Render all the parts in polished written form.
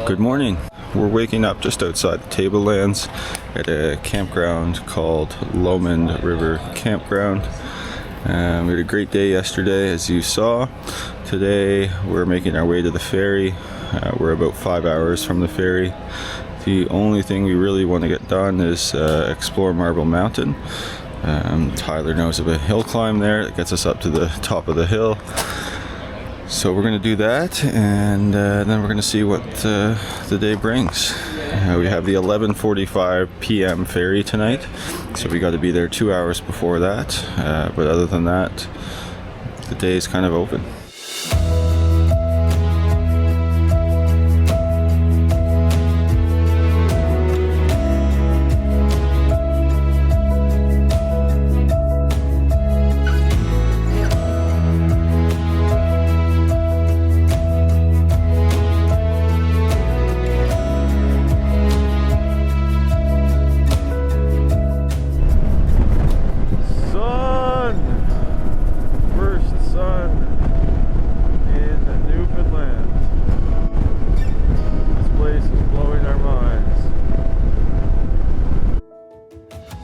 Good morning. We're waking up just outside the Tablelands at a campground called Lomond River Campground. We had a great day yesterday, as you saw. Today we're making our way to the ferry. We're about 5 hours from the ferry. The only thing we really want to get done is explore Marble Mountain. Tyler knows of a hill climb there that gets us up to the top of the hill. So we're going to do that, and then we're going to see what the day brings. We have the 11:45 p.m. ferry tonight, so we got to be there 2 hours before that. But other than that, the day is kind of open.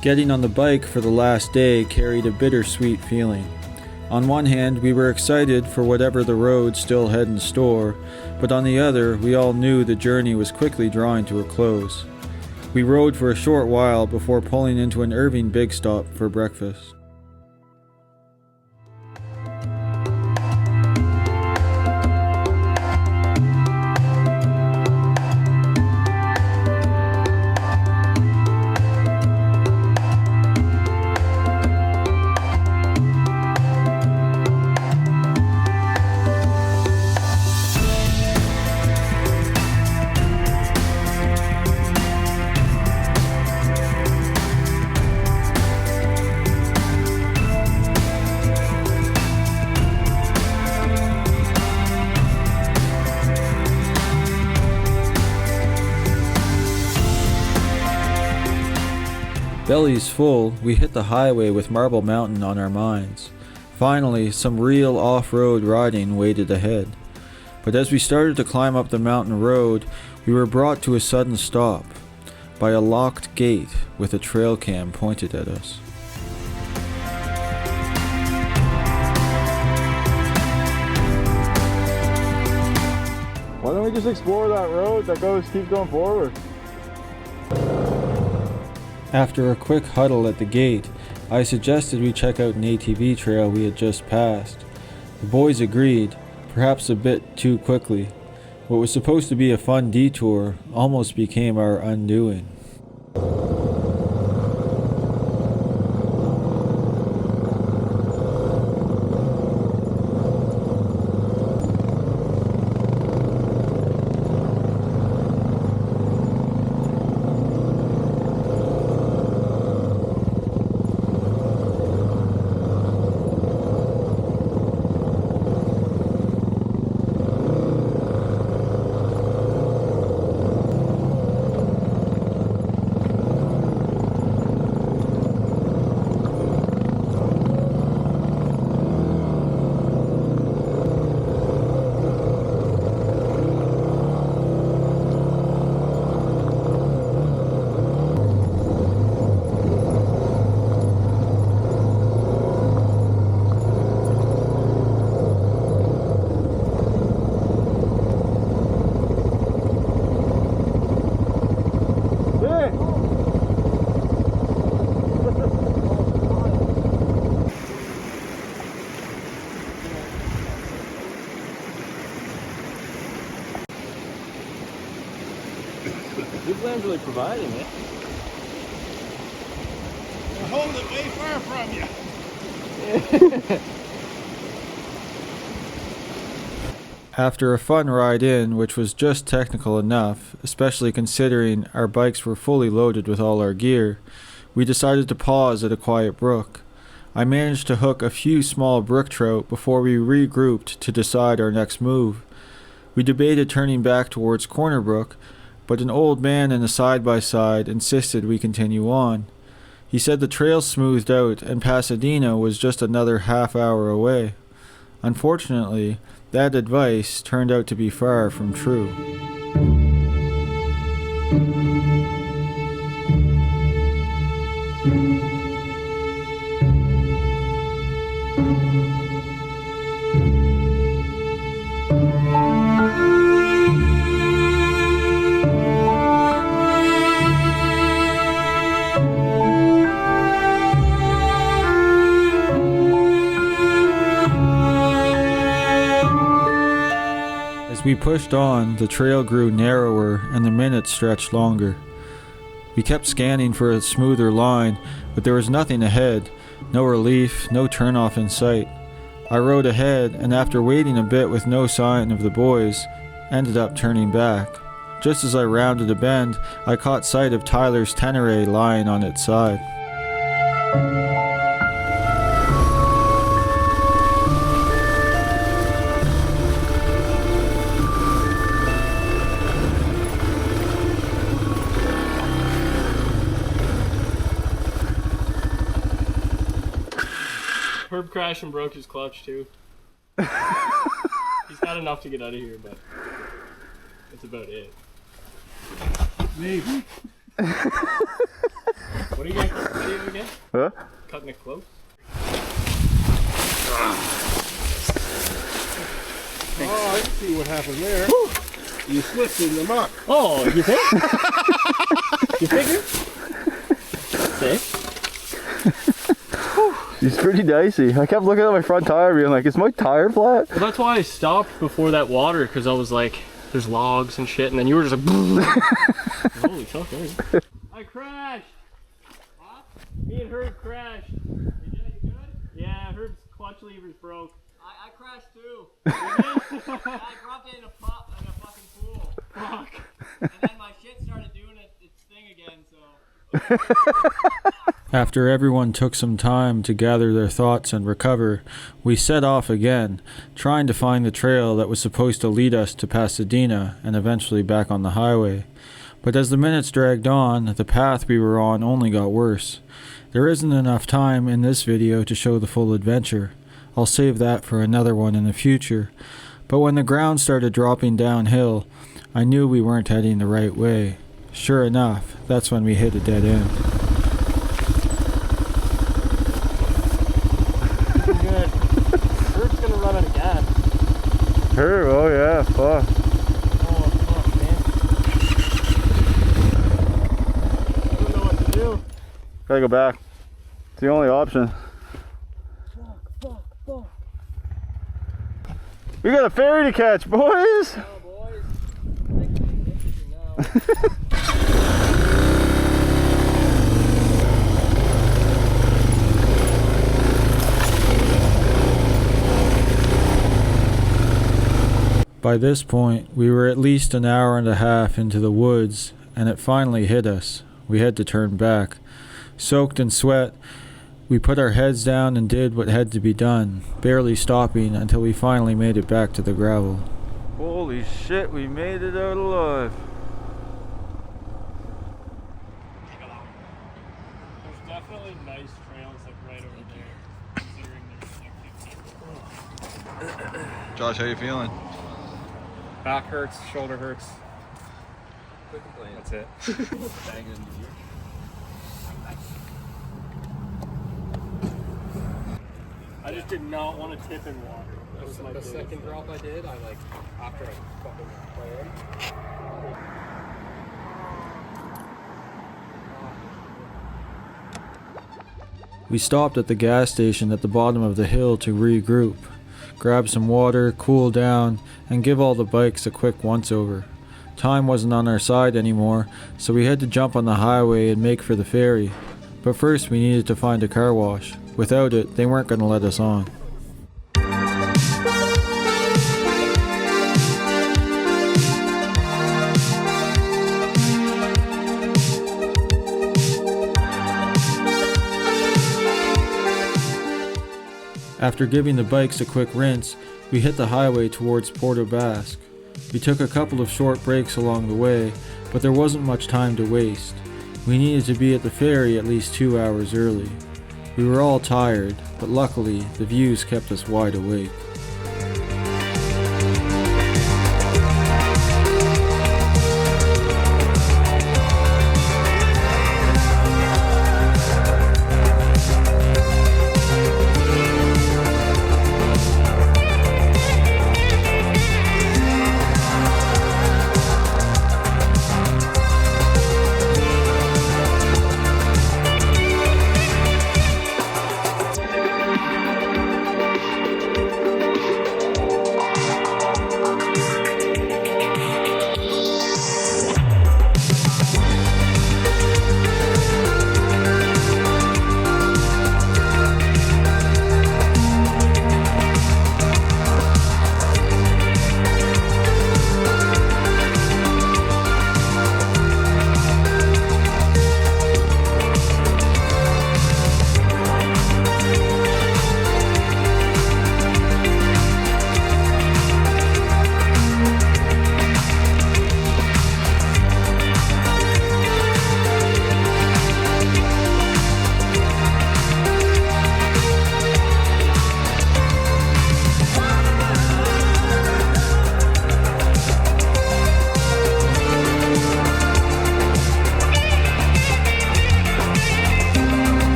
Getting on the bike for the last day carried a bittersweet feeling. On one hand, we were excited for whatever the road still had in store, but on the other, we all knew the journey was quickly drawing to a close. We rode for a short while before pulling into an Irving Big Stop for breakfast. Bellies full, we hit the highway with Marble Mountain on our minds. Finally, some real off-road riding waited ahead. But as we started to climb up the mountain road, we were brought to a sudden stop by a locked gate with a trail cam pointed at us. Why don't we just explore that road that keeps going forward? After a quick huddle at the gate, I suggested we check out an ATV trail we had just passed. The boys agreed, perhaps a bit too quickly. What was supposed to be a fun detour almost became our undoing. Newfoundland's really providing it. We're holding it way far from you. After a fun ride in, which was just technical enough, especially considering our bikes were fully loaded with all our gear, we decided to pause at a quiet brook. I managed to hook a few small brook trout before we regrouped to decide our next move. We debated turning back towards Corner Brook, but an old man in a side-by-side insisted we continue on. He said the trail smoothed out and Pasadena was just another half hour away. Unfortunately, that advice turned out to be far from true. As we pushed on, the trail grew narrower and the minutes stretched longer. We kept scanning for a smoother line, but there was nothing ahead, no relief, no turnoff in sight. I rode ahead, and after waiting a bit with no sign of the boys, ended up turning back. Just as I rounded a bend, I caught sight of Tyler's Tenere lying on its side. Herb crashed and broke his clutch too. He's got enough to get out of here, but that's about it. Maybe. What are you gonna cut the video again? Huh? Cutting it close? Oh, I can see what happened there. Whew. You slipped in the muck. Oh, you think? You figure? See? He's pretty dicey. I kept looking at my front tire being like, is my tire flat? Well, that's why I stopped before that water, because I was like, there's logs and shit, and then you were just like, holy fuck, there. I crashed! What? Me and Herb crashed. Hey, Jay, you good? Yeah, Herb's clutch lever's broke. I crashed too. You did? I dropped it in a fucking pool. Fuck. And then my shit started doing its thing again, so. After everyone took some time to gather their thoughts and recover, we set off again, trying to find the trail that was supposed to lead us to Pasadena and eventually back on the highway. But as the minutes dragged on, the path we were on only got worse. There isn't enough time in this video to show the full adventure. I'll save that for another one in the future. But when the ground started dropping downhill, I knew we weren't heading the right way. Sure enough, that's when we hit a dead end. Good. Herb's gonna run out of gas. Herb, oh yeah, fuck. Oh, fuck, man. I don't know what to do. Gotta go back. It's the only option. Fuck. We got a ferry to catch, boys! Oh, boys. Now. By this point, we were at least an hour and a half into the woods, and it finally hit us. We had to turn back. Soaked in sweat, we put our heads down and did what had to be done, barely stopping until we finally made it back to the gravel. Holy shit, we made it out alive. There's definitely nice trails like right over there, considering there's like 15. Josh, how you feeling? Back hurts, shoulder hurts. That's it. I just did not want to tip in water. That was my second drop I did. After I fucking played. We stopped at the gas station at the bottom of the hill to regroup, grab some water, cool down, and give all the bikes a quick once-over. Time wasn't on our side anymore, so we had to jump on the highway and make for the ferry. But first we needed to find a car wash. Without it, they weren't going to let us on. After giving the bikes a quick rinse, we hit the highway towards Port aux Basques. We took a couple of short breaks along the way, but there wasn't much time to waste. We needed to be at the ferry at least 2 hours early. We were all tired, but luckily the views kept us wide awake.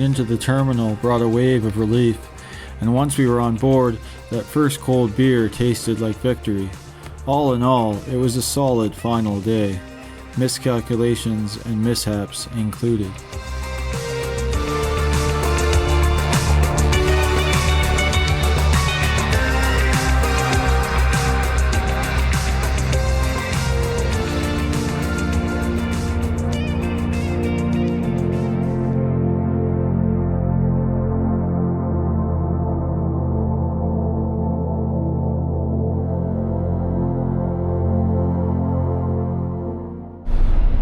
into the terminal brought a wave of relief, and once we were on board, that first cold beer tasted like victory. All in all, it was a solid final day, miscalculations and mishaps included.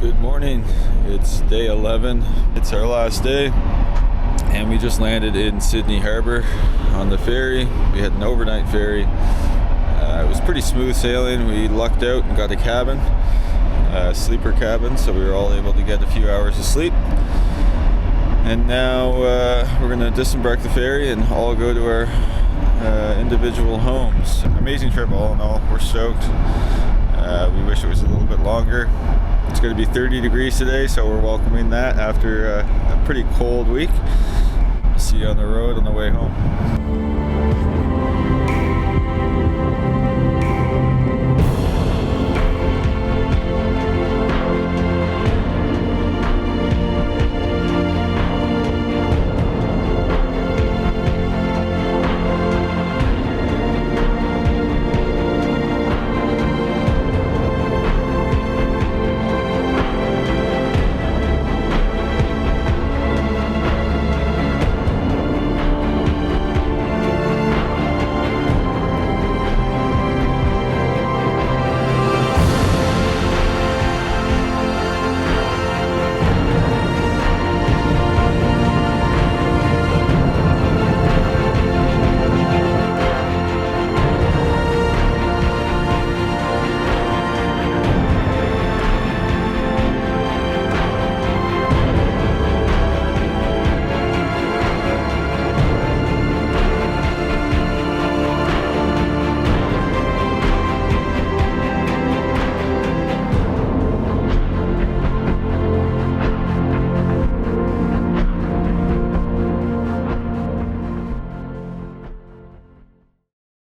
Good morning. It's day 11. It's our last day, and we just landed in Sydney Harbor on the ferry. We had an overnight ferry. It was pretty smooth sailing. We lucked out and got a cabin, sleeper cabin, so we were all able to get a few hours of sleep. And now we're going to disembark the ferry and all go to our individual homes. Amazing trip all in all. We're stoked. We wish it was a little bit longer. It's going to be 30 degrees today, so we're welcoming that after a pretty cold week. See you on the road on the way home.